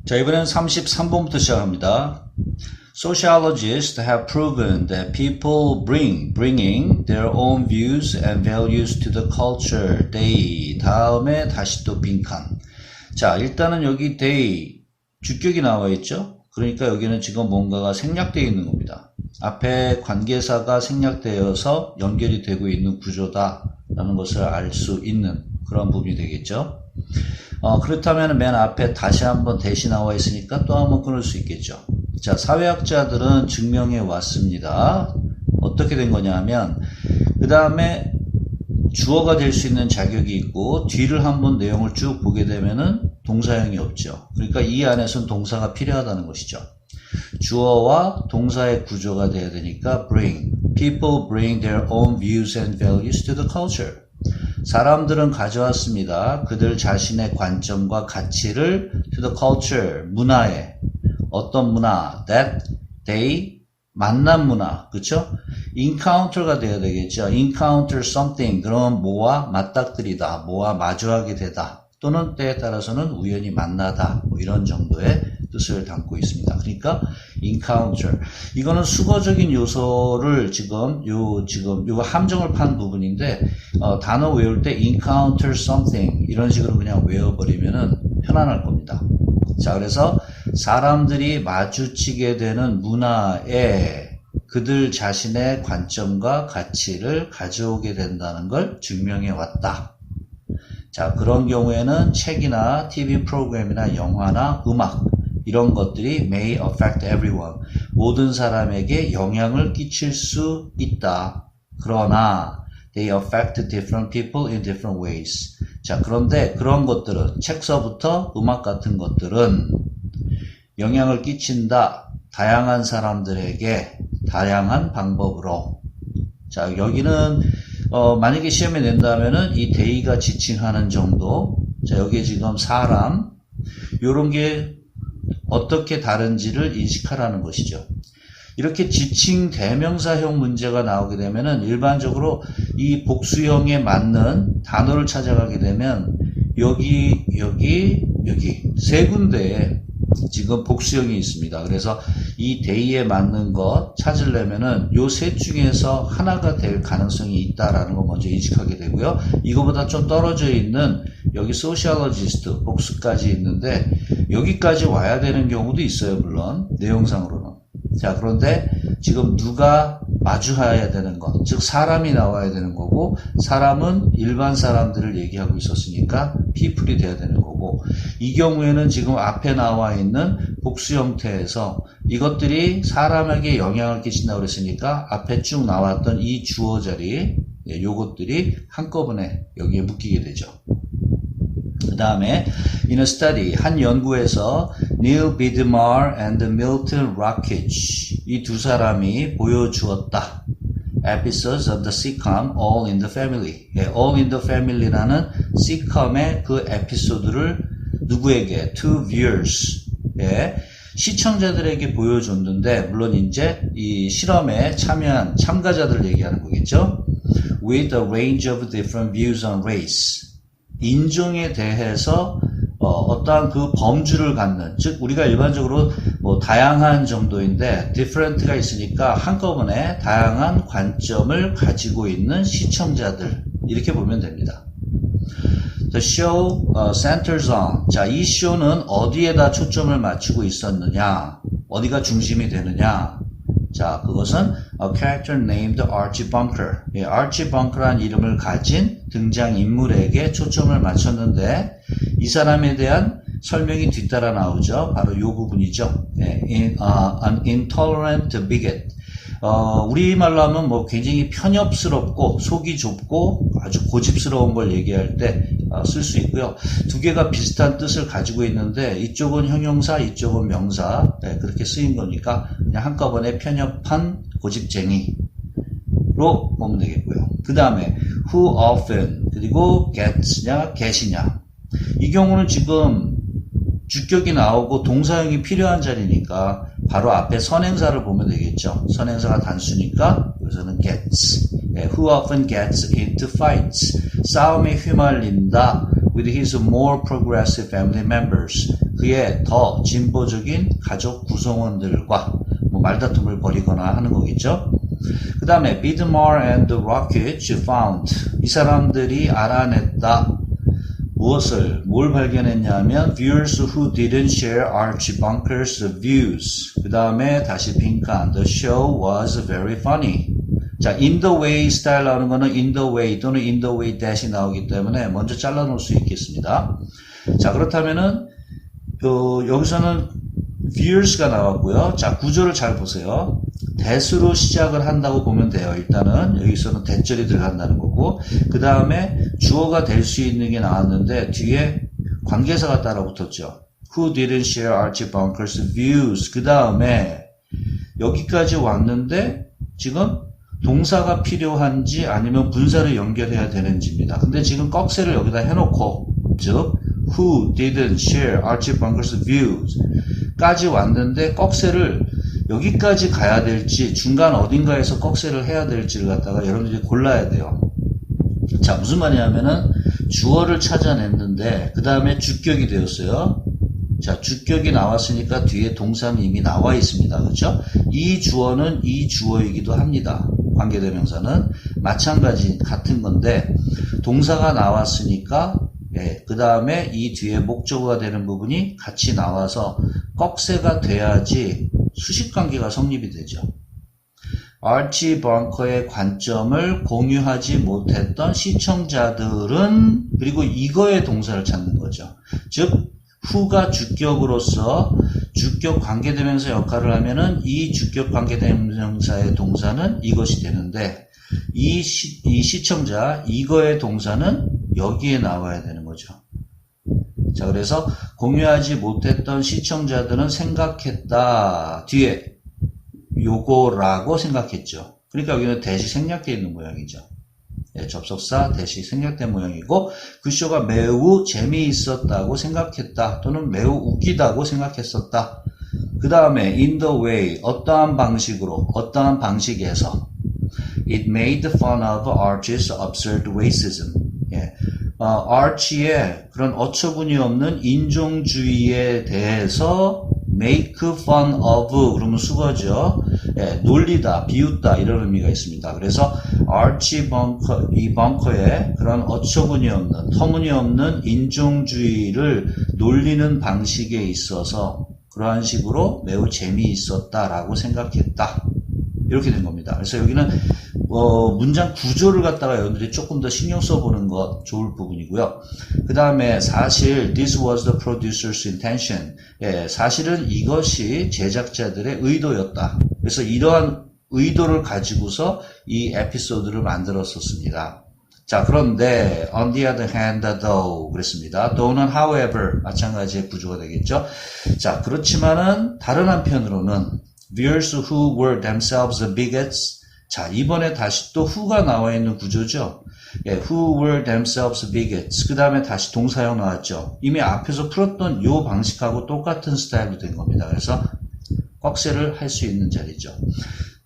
자, 이번엔 33번부터 시작합니다. Sociologists have proven that people bringing their own views and values to the culture they 다음에 다시 또 빈칸. 자, 일단은 여기 they 주격이 나와 있죠. 그러니까 여기는 지금 뭔가가 생략되어 있는 겁니다. 앞에 관계사가 생략되어서 연결이 되고 있는 구조다라는 것을 알 수 있는 그런 부분이 되겠죠. 그렇다면 맨 앞에 다시 한번 대시 나와 있으니까 또 한번 끊을 수 있겠죠. 자, 사회학자들은 증명해 왔습니다. 어떻게 된 거냐 하면 그 다음에 주어가 될 수 있는 자격이 있고 뒤를 한번 내용을 쭉 보게 되면은 동사형이 없죠. 그러니까 이 안에서는 동사가 필요하다는 것이죠. 주어와 동사의 구조가 돼야 되니까 people bring their own views and values to the culture. 사람들은 가져왔습니다. 그들 자신의 관점과 가치를 to the culture, 문화에. 어떤 문화? That they 만난 문화, 그쵸? encounter가 돼야 되겠죠. encounter something, 그러면 뭐와 맞닥뜨리다, 뭐와 마주하게 되다, 또는 때에 따라서는 우연히 만나다, 뭐 이런 정도의 뜻을 담고 있습니다. 그러니까 encounter, 이거는 수거적인 요소를 지금 요 함정을 판 부분인데 단어 외울 때 encounter something 이런 식으로 그냥 외워버리면은 편안할 겁니다. 자, 그래서 사람들이 마주치게 되는 문화에 그들 자신의 관점과 가치를 가져오게 된다는 걸 증명해 왔다. 자, 그런 경우에는 책이나 TV 프로그램이나 영화나 음악 이런 것들이 may affect everyone. 모든 사람에게 영향을 끼칠 수 있다. 그러나 they affect different people in different ways. 자, 그런데 그런 것들은 책서부터 음악 같은 것들은 영향을 끼친다. 다양한 사람들에게 다양한 방법으로. 자, 여기는 만약에 시험에 낸다면은 이 they가 지칭하는 정도. 자, 여기에 지금 사람 요런 게 어떻게 다른지를 인식하라는 것이죠. 이렇게 지칭 대명사형 문제가 나오게 되면은 일반적으로 이 복수형에 맞는 단어를 찾아가게 되면 여기 세 군데에 지금 복수형이 있습니다. 그래서 이 they에 맞는 것 찾으려면은 요 셋 중에서 하나가 될 가능성이 있다라는 거 먼저 인식하게 되고요. 이거보다 좀 떨어져 있는 여기 sociologist 복수까지 있는데 여기까지 와야 되는 경우도 있어요. 물론 내용상으로는. 자, 그런데 지금 누가 마주해야 되는 것, 즉 사람이 나와야 되는 거고 사람은 일반 사람들을 얘기하고 있었으니까 people이 돼야 되는 거고 이 경우에는 지금 앞에 나와 있는 복수 형태에서 이것들이 사람에게 영향을 끼친다고 그랬으니까 앞에 쭉 나왔던 이 주어 자리 요것들이 한꺼번에 여기에 묶이게 되죠. 그 다음에 in a study, 한 연구에서 Neil Bidmar and Milton Rockich 이 두 사람이 보여주었다. Episodes of the sitcom All in the Family. All in the Family라는 sitcom의 그 에피소드를 누구에게? To viewers. 시청자들에게 보여줬는데 물론 이제 이 실험에 참여한 참가자들을 얘기하는 거겠죠. With a range of different views on race. 인종에 대해서 어떠한 그 범주를 갖는, 즉 우리가 일반적으로 뭐 다양한 정도인데 different가 있으니까 한꺼번에 다양한 관점을 가지고 있는 시청자들 이렇게 보면 됩니다. The show centers on. 자, 이 쇼는 어디에다 초점을 맞추고 있었느냐, 어디가 중심이 되느냐. 자, 그것은 a character named Archie Bunker. Archie Bunker라는 이름을 가진 등장인물에게 초점을 맞췄는데 이 사람에 대한 설명이 뒤따라 나오죠. 바로 이 부분이죠. an intolerant bigot. 우리말로 하면 뭐 굉장히 편협스럽고 속이 좁고 아주 고집스러운 걸 얘기할 때 쓸 수 있고요. 두 개가 비슷한 뜻을 가지고 있는데 이쪽은 형용사, 이쪽은 명사. 그렇게 쓰인 거니까 그냥 한꺼번에 편협한 고집쟁이로 보면 되겠고요. 그 다음에 who often 그리고 gets냐, get이냐. 이 경우는 지금 주격이 나오고 동사형이 필요한 자리니까 바로 앞에 선행사를 보면 되겠죠. 선행사가 단수니까 여기서는 gets. Who often gets into fights. 싸움에 휘말린다 with his more progressive family members. 그의 더 진보적인 가족 구성원들과 뭐 말다툼을 벌이거나 하는 거겠죠. 그 다음에 Bidmar and Rockich found 이 사람들이 알아냈다. 무엇을 뭘 발견했냐면 viewers who didn't share Archie Bunker's views. 그 다음에 다시 빈칸 The show was very funny. 자, in the way 스타일 나오는 거는 in the way 또는 in the way that이 나오기 때문에 먼저 잘라 놓을 수 있겠습니다. 자, 그렇다면은 여기서는 viewers가 나왔고요. 자, 구조를 잘 보세요. that으로 시작을 한다고 보면 돼요. 일단은 여기서는 that절이 들어간다는 거고, 그 다음에 주어가 될 수 있는 게 나왔는데 뒤에 관계사가 따라 붙었죠. Who didn't share Archie Bunker's views. 그 다음에 여기까지 왔는데 지금 동사가 필요한지 아니면 분사를 연결해야 되는지입니다. 근데 지금 꺽쇠를 여기다 해놓고, 즉 Who didn't share Archie Bunker's views 까지 왔는데 꺽쇠를 여기까지 가야 될지 중간 어딘가에서 꺽쇠를 해야 될지를 갖다가 여러분들이 골라야 돼요. 자, 무슨 말이냐면은 주어를 찾아냈는데 그 다음에 주격이 되었어요. 자, 주격이 나왔으니까 뒤에 동사는 이미 나와 있습니다. 그렇죠? 이 주어는 이 주어이기도 합니다. 관계대명사는 마찬가지 같은 건데 동사가 나왔으니까 그 다음에 이 뒤에 목적어가 되는 부분이 같이 나와서 꺽쇠가 돼야지 수식관계가 성립이 되죠. 아치 벙커의 관점을 공유하지 못했던 시청자들은 그리고 이거의 동사를 찾는 거죠. 즉 who가 주격으로서 주격 관계대명사 역할을 하면은 이 주격 관계대명사의 동사는 이것이 되는데 이 시청자 이거의 동사는 여기에 나와야 되는 거죠. 자, 그래서 공유하지 못했던 시청자들은 생각했다. 뒤에 요거라고 생각했죠. 그러니까 여기는 대시 생략되어 있는 모양이죠. 접속사 대시 생략된 모양이고 그 쇼가 매우 재미있었다고 생각했다. 또는 매우 웃기다고 생각했었다. 그 다음에 in the way 어떠한 방식으로 어떠한 방식에서 it made fun of Archie's absurd racism. 아치의 그런 어처구니 없는 인종주의에 대해서 make fun of 그러면 수거죠. 놀리다, 비웃다 이런 의미가 있습니다. 그래서 아치 벙커, 이 벙커의 그런 어처구니 없는, 터무니없는 인종주의를 놀리는 방식에 있어서 그러한 식으로 매우 재미있었다라고 생각했다. 이렇게 된 겁니다. 그래서 여기는 문장 구조를 갖다가 여러분들이 조금 더 신경 써보는 것 좋을 부분이고요. 그 다음에 사실 this was the producer's intention. 사실은 이것이 제작자들의 의도였다. 그래서 이러한 의도를 가지고서 이 에피소드를 만들었었습니다. 자, 그런데 on the other hand though 그랬습니다. though는 however 마찬가지의 구조가 되겠죠. 자, 그렇지만은 다른 한편으로는 viewers who were themselves bigots. 자, 이번에 다시 또 who가 나와 있는 구조죠. who were themselves bigots. 그 다음에 다시 동사형 나왔죠. 이미 앞에서 풀었던 요 방식하고 똑같은 스타일로 된 겁니다. 그래서 꺽쇠를 할 수 있는 자리죠.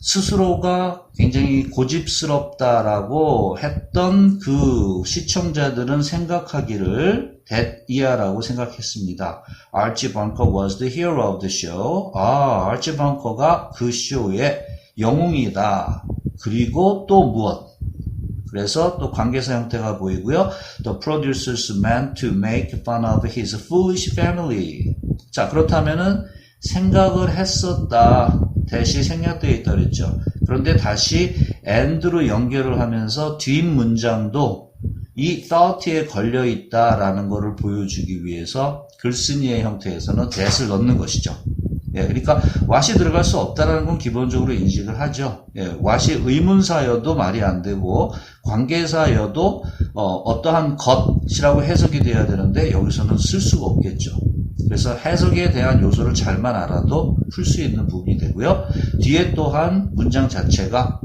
스스로가 굉장히 고집스럽다라고 했던 그 시청자들은 생각하기를 that year라고 생각했습니다. Archie Bunker was the hero of the show. 아치 벙커가 그 쇼의 영웅이다. 그리고 또 무엇? 그래서 또 관계사 형태가 보이고요. The producers meant to make fun of his foolish family. 자, 그렇다면은 생각을 했었다. 대시 생략되어 있다 그랬죠. 그런데 다시 and로 연결을 하면서 뒷 문장도 이 thought에 걸려 있다라는 것을 보여주기 위해서 글쓴이의 형태에서는 that을 넣는 것이죠. 그러니까 what이 들어갈 수 없다는 건 기본적으로 인식을 하죠. what이 의문사여도 말이 안 되고 관계사여도 어떠한 것이라고 해석이 돼야 되는데 여기서는 쓸 수가 없겠죠. 그래서 해석에 대한 요소를 잘만 알아도 풀 수 있는 부분이 되고요. 뒤에 또한 문장 자체가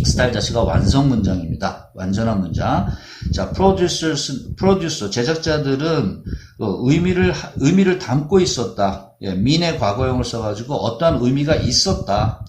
스타일 자체가 완성 문장입니다. 완전한 문장. 자, 프로듀서 제작자들은 의미를 담고 있었다. mean의 과거형을 써가지고 어떠한 의미가 있었다.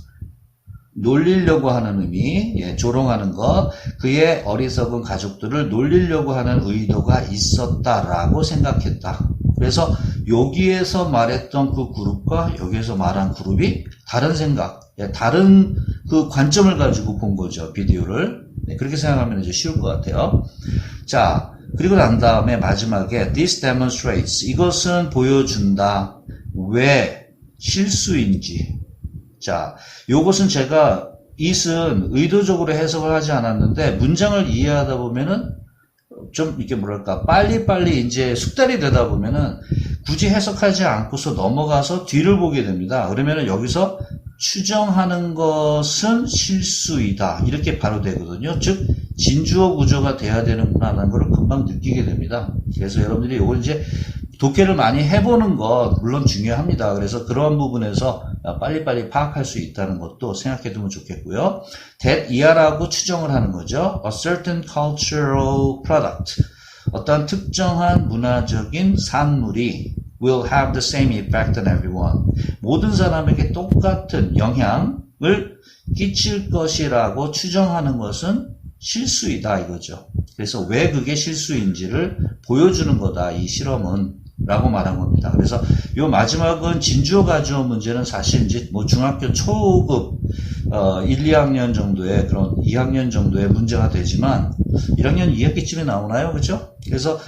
놀리려고 하는 의미, 조롱하는 것, 그의 어리석은 가족들을 놀리려고 하는 의도가 있었다라고 생각했다. 그래서 여기에서 말했던 그 그룹과 여기에서 말한 그룹이 다른 생각, 다른 그 관점을 가지고 본 거죠. 비디오를. 네, 그렇게 생각하면 이제 쉬울 것 같아요. 자, 그리고 난 다음에 마지막에 this demonstrates. 이것은 보여준다. 왜 실수인지. 자, 요것은 제가 it은 의도적으로 해석을 하지 않았는데 문장을 이해하다 보면은 좀 이렇게 뭐랄까 빨리빨리 이제 숙달이 되다 보면은 굳이 해석하지 않고서 넘어가서 뒤를 보게 됩니다. 그러면은 여기서 추정하는 것은 실수이다. 이렇게 바로 되거든요. 즉 진주어 구조가 돼야 되는구나라는 걸 금방 느끼게 됩니다. 그래서 여러분들이 이걸 이제 독해를 많이 해보는 것 물론 중요합니다. 그래서 그런 부분에서 빨리빨리 파악할 수 있다는 것도 생각해두면 좋겠고요. that 이하라고 추정을 하는 거죠. A certain cultural product. 어떤 특정한 문화적인 산물이 will have the same effect on everyone. 모든 사람에게 똑같은 영향을 끼칠 것이라고 추정하는 것은 실수이다 이거죠. 그래서 왜 그게 실수인지를 보여주는 거다 이 실험은 라고 말한 겁니다. 그래서 요 마지막은 진주어 가주어 문제는 사실 이제 뭐 중학교 초급 1, 2학년 정도의 그런 2학년 정도의 문제가 되지만 1학년 2학기쯤에 나오나요? 그렇죠? 그래서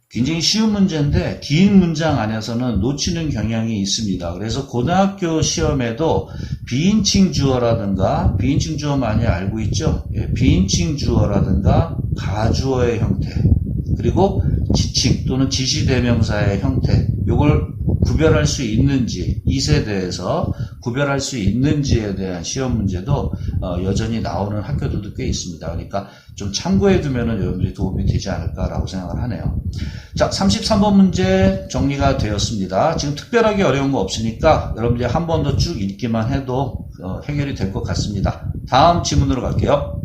굉장히 쉬운 문제인데 긴 문장 안에서는 놓치는 경향이 있습니다. 그래서 고등학교 시험에도 비인칭 주어라든가 비인칭 주어 많이 알고 있죠? 예, 비인칭 주어라든가 가주어의 형태 그리고 지칭 또는 지시대명사의 형태 요걸 구별할 수 있는지 이 세대에서 구별할 수 있는지에 대한 시험 문제도 여전히 나오는 학교들도 꽤 있습니다. 그러니까 좀 참고해 두면은 여러분들이 도움이 되지 않을까라고 생각을 하네요. 자, 33번 문제 정리가 되었습니다. 지금 특별하게 어려운 거 없으니까 여러분들이 한 번 더 쭉 읽기만 해도 해결이 될 것 같습니다. 다음 지문으로 갈게요.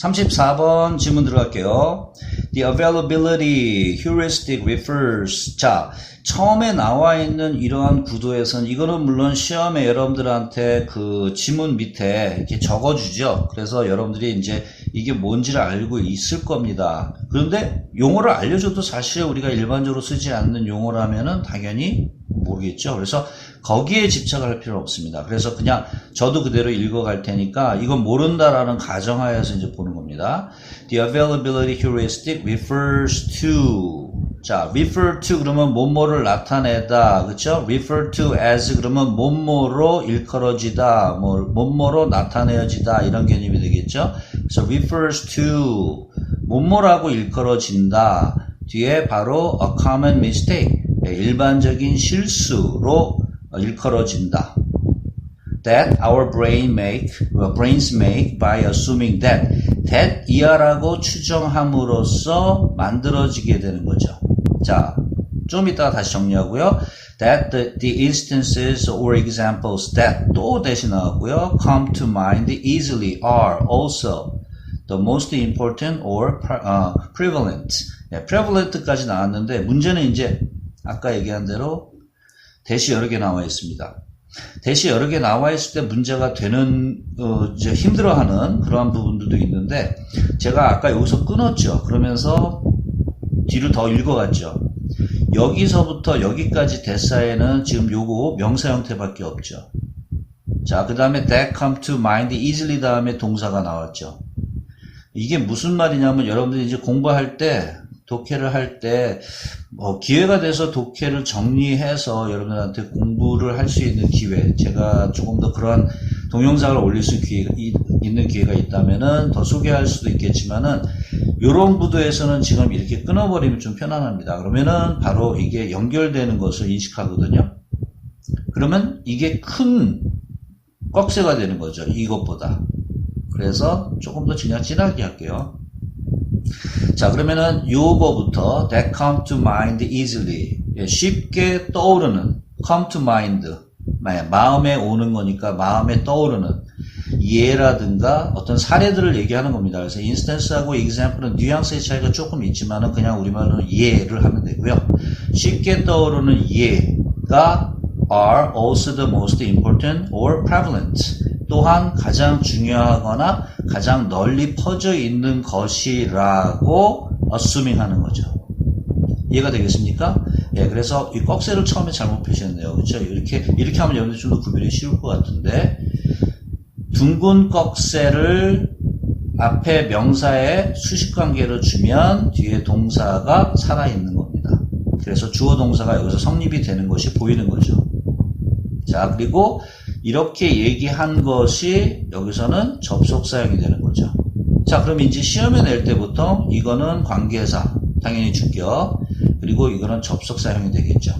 34번 지문 들어갈게요. The availability heuristic refers. 자, 처음에 나와 있는 이러한 구도에서는 이거는 물론 시험에 여러분들한테 그 지문 밑에 이렇게 적어주죠. 그래서 여러분들이 이제 이게 뭔지를 알고 있을 겁니다. 그런데 용어를 알려줘도 사실 우리가 일반적으로 쓰지 않는 용어라면은 당연히 모르겠죠. 그래서 거기에 집착을 할 필요는 없습니다. 그래서 그냥 저도 그대로 읽어갈 테니까 이건 모른다라는 가정하에서 이제 보는 겁니다. The availability heuristic refers to. 자, refer to 그러면 뭐뭐를 나타내다, 그렇죠? refer to as 그러면 뭐뭐로 일컬어지다, 뭐뭐로 나타내어지다 이런 개념이 되겠죠? 그래서 refers to 뭐뭐라고 일컬어진다. 뒤에 바로 a common mistake 일반적인 실수로 일컬어진다. That our brains make by assuming that 이하라고 추정함으로써 만들어지게 되는 거죠. 자, 좀 이따가 다시 정리하고요. That the instances or examples that 또 대신 나왔고요. Come to mind easily are also the most important or prevalent. 네, prevalent까지 나왔는데 문제는 이제 아까 얘기한 대로 대시 여러 개 나와 있습니다. 대시 여러 개 나와 있을 때 문제가 되는 이제 힘들어하는 그러한 부분들도 있는데 제가 아까 여기서 끊었죠. 그러면서 뒤를 더 읽어갔죠. 여기서부터 여기까지 대사에는 지금 요거 명사 형태밖에 없죠. 자, 그 다음에 that come to mind easily 다음에 동사가 나왔죠. 이게 무슨 말이냐면 여러분들이 이제 공부할 때 독해를 할 때 기회가 돼서 독해를 정리해서 여러분들한테 공부를 할 수 있는 기회, 제가 조금 더 그러한 동영상을 올릴 수 있는 기회가 있다면은 더 소개할 수도 있겠지만은 요런 구도에서는 지금 이렇게 끊어버리면 좀 편안합니다. 그러면은 바로 이게 연결되는 것을 인식하거든요. 그러면 이게 큰 꺽쇠가 되는 거죠. 이것보다. 그래서 조금 더 진하게 할게요. 자, 그러면은 요거부터 that come to mind easily. 쉽게 떠오르는 come to mind. 마음에 오는 거니까 마음에 떠오르는 예라든가 어떤 사례들을 얘기하는 겁니다. 그래서 instance하고 example은 뉘앙스의 차이가 조금 있지만은 그냥 우리말로는 예를 하면 되고요. 쉽게 떠오르는 예가 are also the most important or prevalent. 또한 가장 중요하거나 가장 널리 퍼져 있는 것이라고 assuming 하는 거죠. 이해가 되겠습니까? 예, 그래서 이 꺽쇠를 처음에 잘못 표시했네요. 그렇죠? 이렇게 하면 여러분들 좀 더 구별이 쉬울 것 같은데, 둥근 꺽쇠를 앞에 명사에 수식관계로 주면 뒤에 동사가 살아있는 겁니다. 그래서 주어 동사가 여기서 성립이 되는 것이 보이는 거죠. 자, 그리고 이렇게 얘기한 것이 여기서는 접속 사용이 되는 거죠. 자, 그럼 이제 시험에 낼 때부터 이거는 관계사, 당연히 주격, 그리고 이거는 접속 사용이 되겠죠.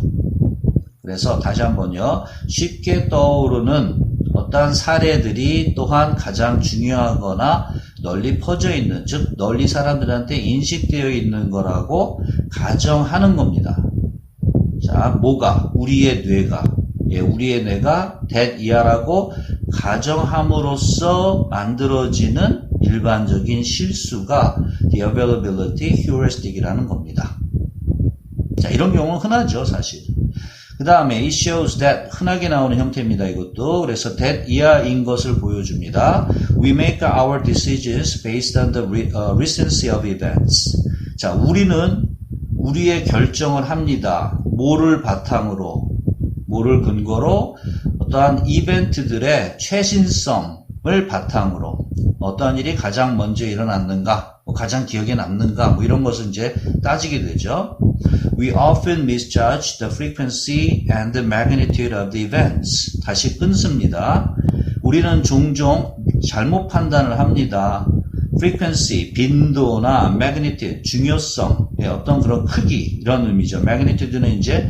그래서 다시 한번요. 쉽게 떠오르는 어떠한 사례들이 또한 가장 중요하거나 널리 퍼져 있는, 즉 널리 사람들한테 인식되어 있는 거라고 가정하는 겁니다. 자, 뭐가? 우리의 뇌가. 예, 우리의 뇌가 that 이하라고 가정함으로써 만들어지는 일반적인 실수가 the availability heuristic이라는 겁니다. 자, 이런 경우는 흔하죠, 사실. 그 다음에 it shows that 흔하게 나오는 형태입니다. 이것도. 그래서 that 이하인 것을 보여줍니다. We make our decisions based on the recency of events. 자, 우리는 우리의 결정을 합니다. 뭐를 바탕으로, 뭐를 근거로, 어떠한 이벤트들의 최신성을 바탕으로 어떠한 일이 가장 먼저 일어났는가, 가장 기억에 남는가, 이런 것을 이제 따지게 되죠. We often misjudge the frequency and the magnitude of the events. 다시 끊습니다. 우리는 종종 잘못 판단을 합니다. frequency, 빈도나 magnitude, 중요성, 어떤 그런 크기, 이런 의미죠. magnitude는 이제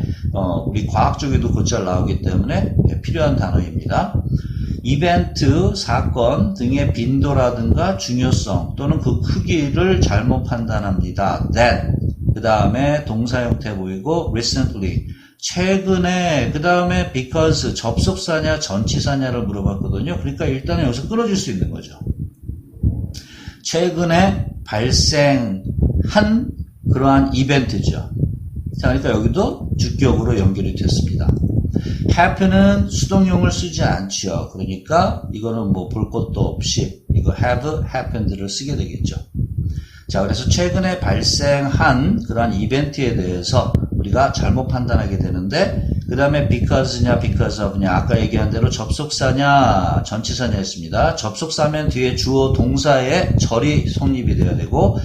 우리 과학 쪽에도 곧잘 나오기 때문에 필요한 단어입니다. 이벤트, 사건 등의 빈도라든가 중요성 또는 그 크기를 잘못 판단합니다. that, 그 다음에 동사 형태 보이고 recently, 최근에, 그 다음에 because, 접속사냐 전치사냐를 물어봤거든요. 그러니까 일단은 여기서 끊어질 수 있는 거죠. 최근에 발생한 그러한 이벤트죠. 자, 그러니까 여기도 주격으로 연결이 됐습니다. happen은 수동용을 쓰지 않죠. 그러니까 이거는 뭐 볼 것도 없이 이거 have happened를 쓰게 되겠죠. 자, 그래서 최근에 발생한 그러한 이벤트에 대해서 우리가 잘못 판단하게 되는데, 그 다음에 because냐 because of냐, 아까 얘기한 대로 접속사냐 전치사냐 했습니다. 접속사면 뒤에 주어 동사의 절이 성립이 돼야 되고,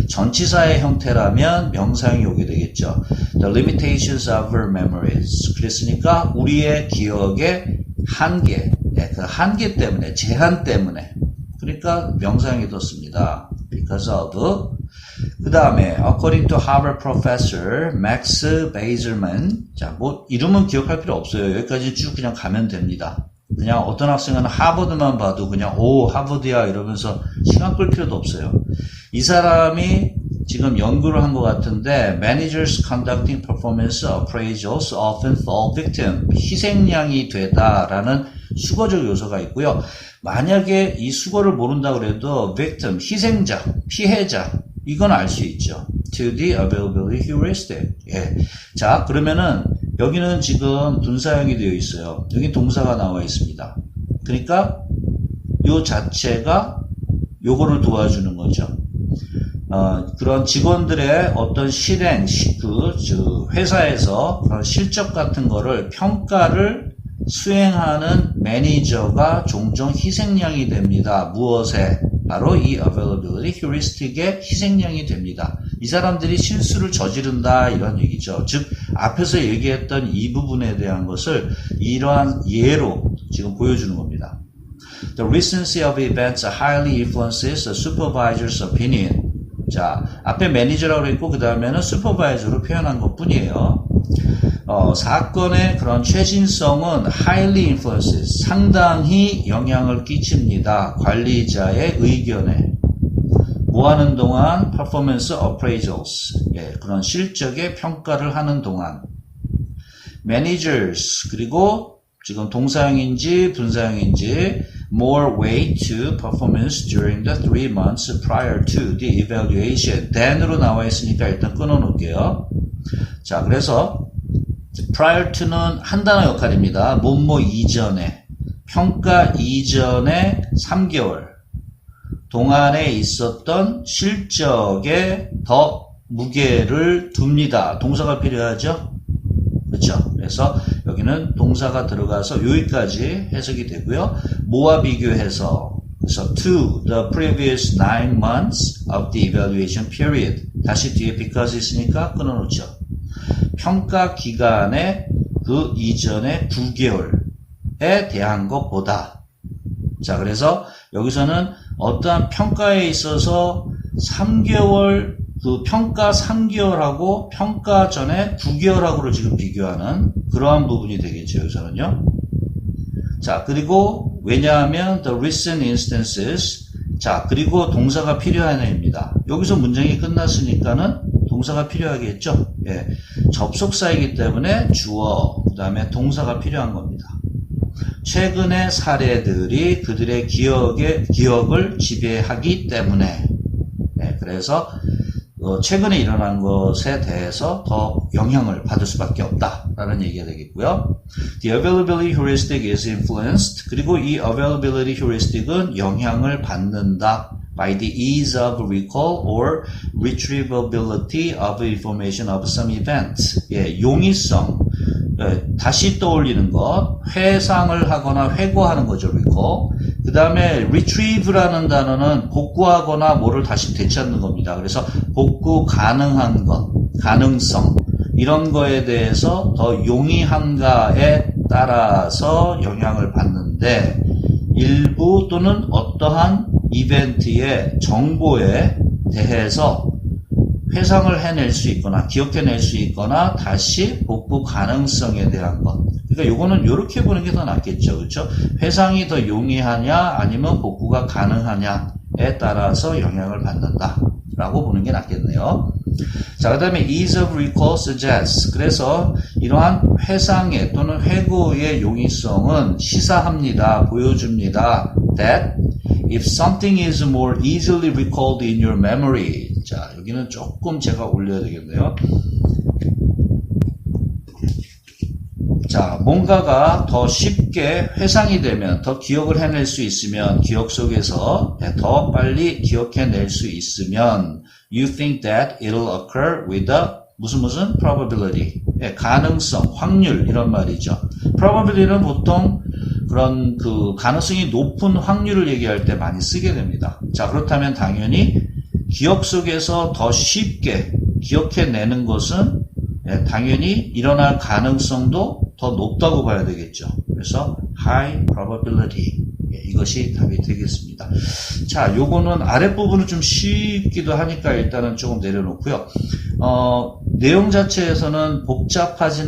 전치사의 형태라면 명사형이 오게 되겠죠. The limitations of our memories. 그랬으니까 우리의 기억의 한계, 그 한계 때문에, 제한 때문에, 그러니까 명사형이 뒀습니다. because of. 그 다음에 according to Harvard professor Max Bazerman. 자, 뭐 이름은 기억할 필요 없어요. 여기까지 쭉 그냥 가면 됩니다. 그냥 어떤 학생은 하버드만 봐도 그냥 오 하버드야 이러면서 시간 끌 필요도 없어요. 이 사람이 지금 연구를 한 것 같은데 managers conducting performance appraisals often fall victim. 희생양이 되다라는 수거적 요소가 있고요. 만약에 이 수거를 모른다 그래도 victim, 희생자, 피해자, 이건 알 수 있죠. To the availability heuristic. 예. 자, 그러면은 여기는 지금 분사형이 되어 있어요. 여기 동사가 나와 있습니다. 그러니까 요 자체가 요거를 도와주는 거죠. 그런 직원들의 어떤 실행, 회사에서 그런 실적 같은 거를 평가를 수행하는 매니저가 종종 희생양이 됩니다. 무엇에? 바로 이 availability heuristic의 희생양이 됩니다. 이 사람들이 실수를 저지른다 이런 얘기죠. 즉 앞에서 얘기했던 이 부분에 대한 것을 이러한 예로 지금 보여주는 겁니다. The recency of events highly influences the supervisor's opinion. 자, 앞에 매니저라고 했고 그 다음에는 슈퍼바이저로 표현한 것 뿐이에요. 사건의 그런 최신성은 highly influences, 상당히 영향을 끼칩니다. 관리자의 의견에. 뭐 하는 동안? performance appraisals. 예, 그런 실적의 평가를 하는 동안. managers, 그리고 지금 동사형인지 분사형인지 more weight to performance during the 3 months prior to the evaluation. than으로 나와 있으니까 일단 끊어 놓을게요. 자, 그래서 prior to는 한 단어 역할입니다. 뭐뭐 이전에, 평가 이전에 3개월 동안에 있었던 실적에 더 무게를 둡니다. 동사가 필요하죠? 그렇죠? 그래서 여기는 동사가 들어가서 여기까지 해석이 되고요. 뭐와 비교해서 그래서 to the previous 9 months of the evaluation period. 다시 뒤에 because 있으니까 끊어놓죠. 평가 기간의 그 이전의 9개월에 대한 것보다. 자, 그래서 여기서는 어떠한 평가에 있어서 3개월, 그 평가 3개월하고 평가 전에 9개월하고를 지금 비교하는 그러한 부분이 되겠죠, 여기서는요. 자, 그리고 왜냐하면 the recent instances. 자, 그리고 동사가 필요한 애입니다. 여기서 문장이 끝났으니까는 동사가 필요하겠죠. 예. 접속사이기 때문에 주어, 그 다음에 동사가 필요한 겁니다. 최근의 사례들이 그들의 기억을 지배하기 때문에. 예, 그래서 최근에 일어난 것에 대해서 더 영향을 받을 수밖에 없다라는 얘기가 되겠고요. The availability heuristic is influenced. 그리고 이 availability heuristic은 영향을 받는다 by the ease of recall or retrievability of information of some event. 예, 용이성. 예, 다시 떠올리는 것, 회상을 하거나 회고하는 거죠, recall. 그 다음에 retrieve라는 단어는 복구하거나 뭐를 다시 되찾는 겁니다. 그래서 복구 가능한 것, 가능성, 이런 거에 대해서 더 용이한가에 따라서 영향을 받는데 일부 또는 어떠한 이벤트의 정보에 대해서 회상을 해낼 수 있거나 기억해낼 수 있거나 다시 복구 가능성에 대한 것. 그러니까 요거는 이렇게 보는 게 더 낫겠죠. 그렇죠? 회상이 더 용이하냐 아니면 복구가 가능하냐에 따라서 영향을 받는다 라고 보는 게 낫겠네요. 자, 그 다음에 ease of recall suggests. 그래서 이러한 회상의 또는 회고의 용이성은 시사합니다. 보여줍니다. That if something is more easily recalled in your memory. 자, 여기는 조금 제가 올려야 되겠네요. 자, 뭔가가 더 쉽게 회상이 되면, 더 기억을 해낼 수 있으면, 기억 속에서 더 빨리 기억해낼 수 있으면, you think that it'll occur with a 무슨 probability. 가능성, 확률, 이런 말이죠. probability는 보통 그런 그 가능성이 높은 확률을 얘기할 때 많이 쓰게 됩니다. 자, 그렇다면 당연히 기억 속에서 더 쉽게 기억해내는 것은 당연히 일어날 가능성도 더 높다고 봐야 되겠죠. 그래서 high probability. 이것이 답이 되겠습니다. 자, 요거는 아랫부분은 좀 쉽기도 하니까 일단은 조금 내려놓고요. 내용 자체에서는 복잡하지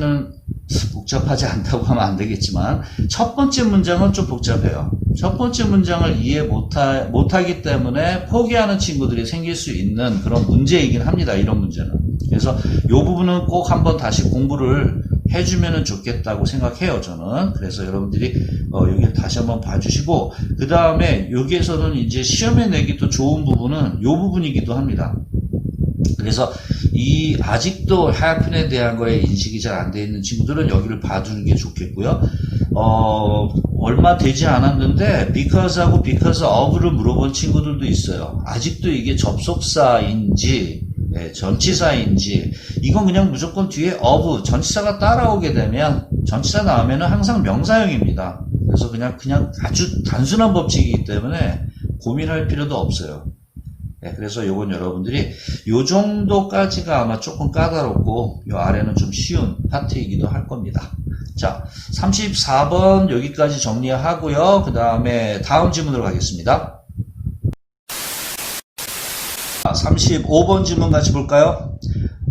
않다고 하면 안 되겠지만 첫 번째 문장은 좀 복잡해요. 첫 번째 문장을 이해 못하기 때문에 포기하는 친구들이 생길 수 있는 그런 문제이긴 합니다. 이런 문제는. 그래서 이 부분은 꼭 한번 다시 공부를 해주면 좋겠다고 생각해요, 저는. 그래서 여러분들이 여기를 다시 한번 봐주시고 그 다음에 여기에서는 이제 시험에 내기도 좋은 부분은 이 부분이기도 합니다. 그래서 이 아직도 haven에 대한 거에 인식이 잘 안 돼 있는 친구들은 여기를 봐두는 게 좋겠고요. 얼마 되지 않았는데 because하고 because of를 물어본 친구들도 있어요. 아직도 이게 접속사인지 전치사인지 이건 그냥 무조건 뒤에 of 전치사가 따라오게 되면 전치사 나오면은 항상 명사형입니다. 그래서 그냥 아주 단순한 법칙이기 때문에 고민할 필요도 없어요. 그래서 요건 여러분들이 요 정도까지가 아마 조금 까다롭고 요 아래는 좀 쉬운 파트이기도 할 겁니다. 자, 34번 여기까지 정리하고요. 그 다음에 다음 질문으로 가겠습니다. 35번 질문 같이 볼까요?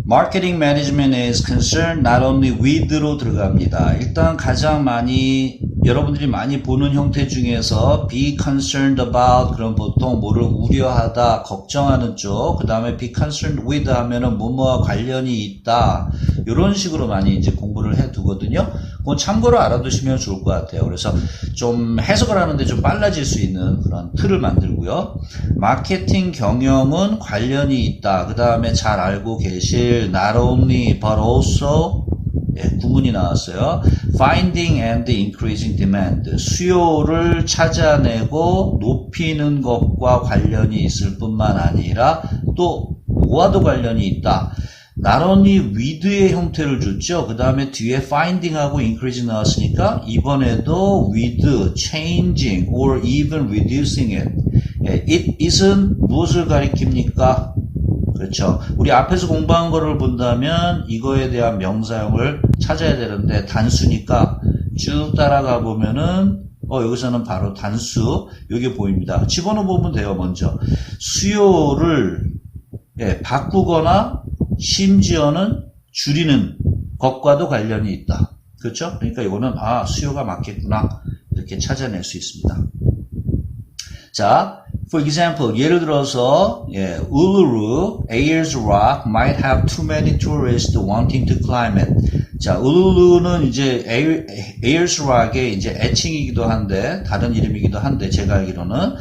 Marketing management is concerned not only with로 들어갑니다. 일단 가장 많이 여러분들이 많이 보는 형태 중에서 be concerned about 그럼 보통 뭐를 우려하다, 걱정하는 쪽. 그 다음에 be concerned with 하면은 뭐뭐와 관련이 있다. 이런 식으로 많이 이제 공부를 해 두거든요. 그건 참고로 알아두시면 좋을 것 같아요. 그래서 좀 해석을 하는데 좀 빨라질 수 있는 그런 틀을 만들고요. 마케팅 경영은 관련이 있다. 그 다음에 잘 알고 계실 not only but also 구문이 나왔어요. Finding and increasing demand. 수요를 찾아내고 높이는 것과 관련이 있을 뿐만 아니라 또 뭐와도 관련이 있다. Not only with의 형태를 줬죠. 그 다음에 뒤에 finding하고 increase 나왔으니까 이번에도 with, changing, or even reducing it. It isn't 무엇을 가리킵니까? 그렇죠. 우리 앞에서 공부한 거를 본다면 이거에 대한 명사형을 찾아야 되는데 단수니까 쭉 따라가 보면은 여기서는 바로 단수 여기 보입니다. 집어넣어 보면 돼요. 먼저 수요를 바꾸거나 심지어는 줄이는 것과도 관련이 있다. 그렇죠? 그러니까 이거는 수요가 맞겠구나 이렇게 찾아낼 수 있습니다. 자, for example, 예를 들어서 Uluru, Ayers Rock might have too many tourists wanting to climb it. 자, 울루루는 이제 Ayers Rock의 이제 애칭이기도 한데 다른 이름이기도 한데 제가 알기로는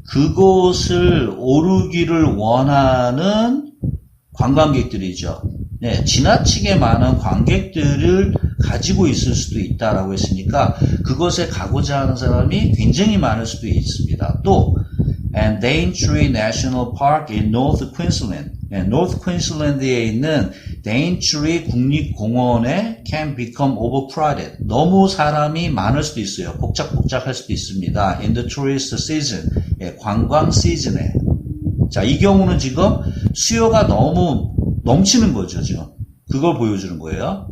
그곳을 오르기를 원하는 관광객들이죠. 네, 지나치게 많은 관객들을 가지고 있을 수도 있다라고 했으니까 그곳에 가고자 하는 사람이 굉장히 많을 수도 있습니다. 또 and Daintree National Park in North Queensland. North Queensland에 있는 Daintree 국립공원에 can become overcrowded. 너무 사람이 많을 수도 있어요. 복작복작할 수도 있습니다. In the tourist season. 관광 시즌에. 자, 이 경우는 지금 수요가 너무 넘치는 거죠, 지금. 그걸 보여주는 거예요.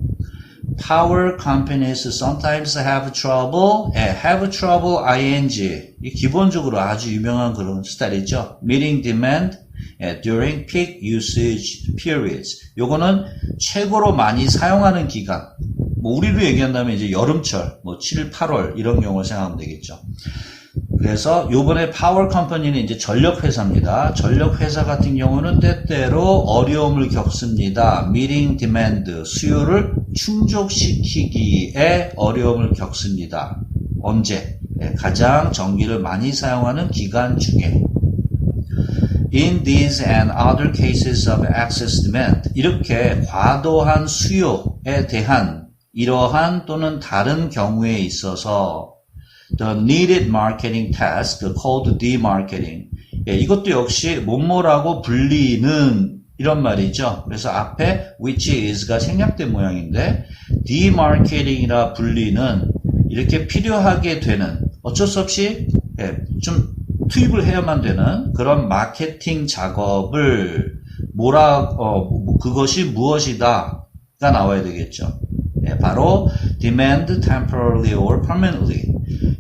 Power companies sometimes have trouble, have trouble ing. 이 기본적으로 아주 유명한 그런 스타일이죠. Meeting demand during peak usage periods. 요거는 최고로 많이 사용하는 기간. 뭐 우리로 얘기한다면 이제 여름철, 뭐 7, 8월 이런 경우를 생각하면 되겠죠. 그래서 요번에 파워 컴퍼니는 이제 전력 회사입니다. 전력 회사 같은 경우는 때때로 어려움을 겪습니다. Meeting demand, 수요를 충족시키기에 어려움을 겪습니다. 언제? 가장 전기를 많이 사용하는 기간 중에. In these and other cases of excess demand, 이렇게 과도한 수요에 대한 이러한 또는 다른 경우에 있어서 the needed marketing task called demarketing. 이것도 역시 뭐뭐라고 불리는 이런 말이죠. 그래서 앞에 which is가 생략된 모양인데 demarketing이라 불리는 이렇게 필요하게 되는 어쩔 수 없이 좀 투입을 해야만 되는 그런 마케팅 작업을 그것이 무엇이다가 나와야 되겠죠. 바로 demand temporarily or permanently.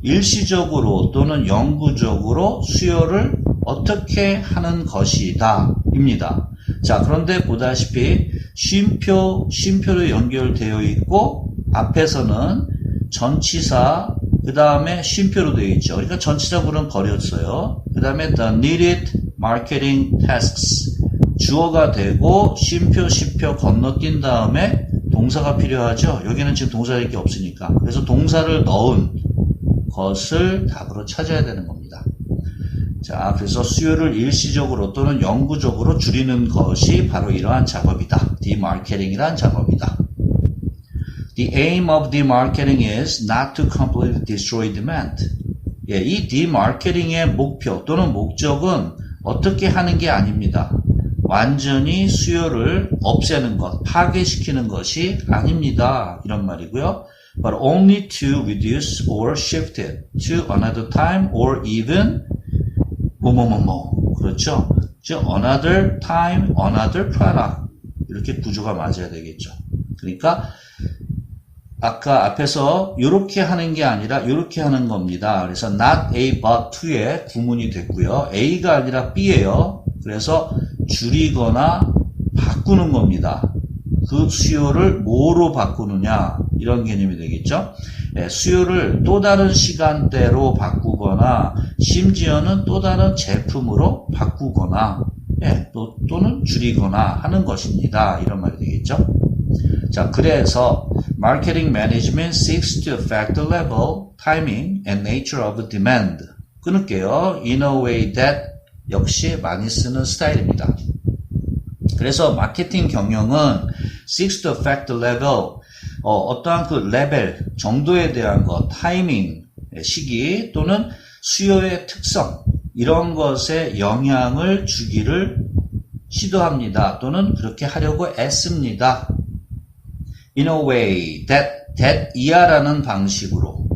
일시적으로 또는 영구적으로 수요를 어떻게 하는 것이다 입니다. 자, 그런데 보다시피 쉼표로 연결되어 있고 앞에서는 전치사 그 다음에 쉼표로 되어 있죠. 그러니까 전치사 구는 버렸어요. 그 다음에 the needed marketing tasks 주어가 되고 쉼표 건너뛴 다음에 동사가 필요하죠. 여기는 지금 동사일 게 없으니까. 그래서 동사를 넣은 것을 답으로 찾아야 되는 겁니다. 자, 그래서 수요를 일시적으로 또는 영구적으로 줄이는 것이 바로 이러한 작업이다. demarketing이란 작업이다. The aim of demarketing is not to completely destroy demand. 이 demarketing의 목표 또는 목적은 어떻게 하는 게 아닙니다. 완전히 수요를 없애는 것, 파괴시키는 것이 아닙니다. 이런 말이고요. But only to reduce or shift it to another time or even 그렇죠? 즉 another time, another product 이렇게 구조가 맞아야 되겠죠. 그러니까 아까 앞에서 이렇게 하는 게 아니라 이렇게 하는 겁니다. 그래서 not A but to에 구문이 됐고요. A가 아니라 B예요. 그래서 줄이거나 바꾸는 겁니다. 그 수요를 뭐로 바꾸느냐 이런 개념이 되겠죠. 수요를 또 다른 시간대로 바꾸거나 심지어는 또 다른 제품으로 바꾸거나 또는 줄이거나 하는 것입니다. 이런 말이 되겠죠. 자, 그래서 Marketing Management seeks to affect the level, timing, and nature of demand. 끊을게요. In a way that 역시 많이 쓰는 스타일입니다. 그래서 마케팅 경영은 seeks to affect the level, 어떠한 그 레벨, 정도에 대한 것, 타이밍, 시기 또는 수요의 특성 이런 것에 영향을 주기를 시도합니다. 또는 그렇게 하려고 애씁니다. In a way that 이하라는 방식으로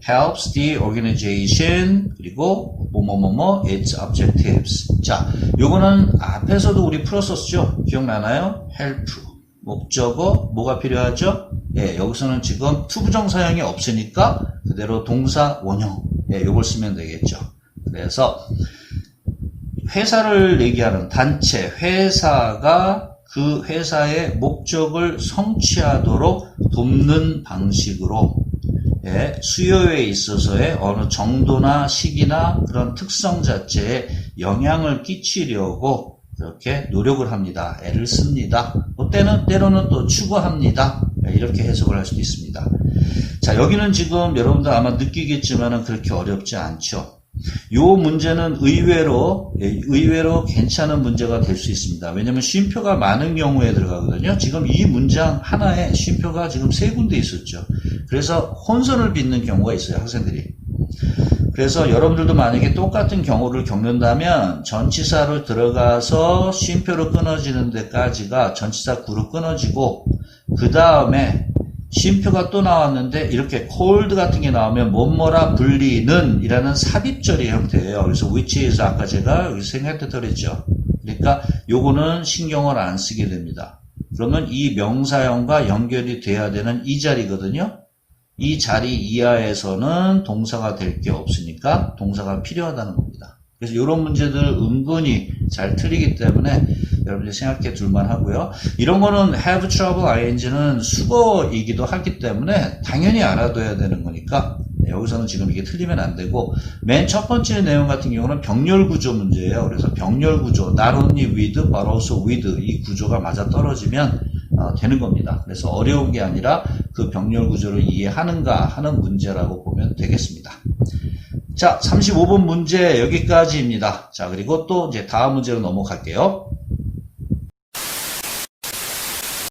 helps the organization 그리고 뭐뭐뭐뭐 its objectives. 자, 요거는 앞에서도 우리 풀었었죠. 기억나나요? help 목적어 뭐가 필요하죠? 예, 여기서는 지금 투부정사형이 없으니까 그대로 동사 원형 예, 요걸 쓰면 되겠죠. 그래서 회사를 얘기하는 단체 회사가 그 회사의 목적을 성취하도록 돕는 방식으로 예, 수요에 있어서의 어느 정도나 시기나 그런 특성 자체에 영향을 끼치려고 그렇게 노력을 합니다. 애를 씁니다. 때로는 또 추구합니다. 이렇게 해석을 할 수도 있습니다. 자, 여기는 지금 여러분들 아마 느끼겠지만은 그렇게 어렵지 않죠. 요 문제는 의외로 괜찮은 문제가 될 수 있습니다. 왜냐면 쉼표가 많은 경우에 들어가거든요. 지금 이 문장 하나에 쉼표가 지금 3군데 있었죠. 그래서 혼선을 빚는 경우가 있어요, 학생들이. 그래서 여러분들도 만약에 똑같은 경우를 겪는다면 전치사로 들어가서 쉼표로 끊어지는 데까지가 전치사 구로 끊어지고 그 다음에 쉼표가 또 나왔는데 이렇게 cold 같은 게 나오면 뭐뭐라 불리는 이라는 삽입절의 형태예요. 그래서 which is 아까 제가 여기 생각했던 그랬죠. 그러니까 요거는 신경을 안 쓰게 됩니다. 그러면 이 명사형과 연결이 돼야 되는 이 자리거든요. 이 자리 이하에서는 동사가 될 게 없으니까 동사가 필요하다는 겁니다. 그래서 이런 문제들 은근히 잘 틀리기 때문에 여러분들이 생각해 둘만 하고요. 이런 거는 have trouble ing는 수거이기도 하기 때문에 당연히 알아둬야 되는 거니까 여기서는 지금 이게 틀리면 안 되고 맨 첫 번째 내용 같은 경우는 병렬 구조 문제예요. 그래서 병렬 구조 not only with but also with 이 구조가 맞아 떨어지면 되는 겁니다. 그래서 어려운 게 아니라 그 병렬 구조를 이해하는가 하는 문제라고 보면 되겠습니다. 자, 35번 문제 여기까지입니다. 자, 그리고 또 이제 다음 문제로 넘어갈게요.